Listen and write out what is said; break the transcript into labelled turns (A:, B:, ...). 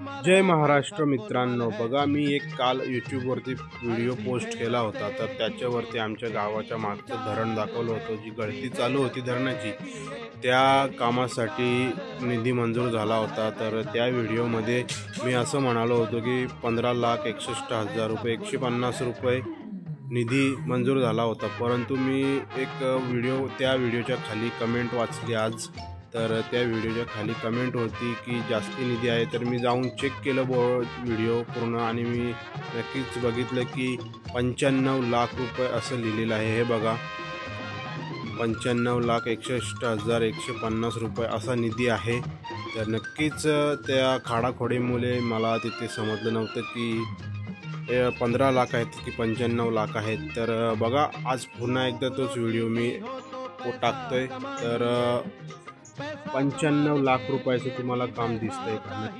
A: जय महाराष्ट्र मित्रांनो, बघा मी एक काल यूट्यूबवरती व्हिडिओ पोस्ट केला होता। तर त्याच्यावरती आमच्या गावाच्या मागचं धरण दाखवलं होतं। जी गळती चालू होती धरणाची, त्या कामासाठी निधी मंजूर झाला होता। तर त्या व्हिडिओमध्ये मी असं म्हणालो होतो की 15,61,000 रुपये 150 रुपये निधी मंजूर झाला होता। परंतु मी एक त्या व्हिडिओच्या खाली कमेंट वाचली आज। तर त्या व्हिडिओच्या खाली कमेंट होती की जास्ती निधी आहे। तर मी जाऊन चेक केलं व्हिडिओ पूर्ण आणि मी नक्कीच बघितलं की 95 लाख रुपये असं लिहिलेलं आहे। हे बघा, 95,61,150 रुपये असा निधी आहे। तर नक्कीच त्या खाडाखोडीमुळे मला तिथे समजलं नव्हतं की 15 लाख आहेत की 95 लाख आहेत। तर बघा, आज पुन्हा एकदा तोच व्हिडिओ मी टाकतोय। तर 95 लाख रुपयाचं तुम्हाला काम दिसतंय का? नक्की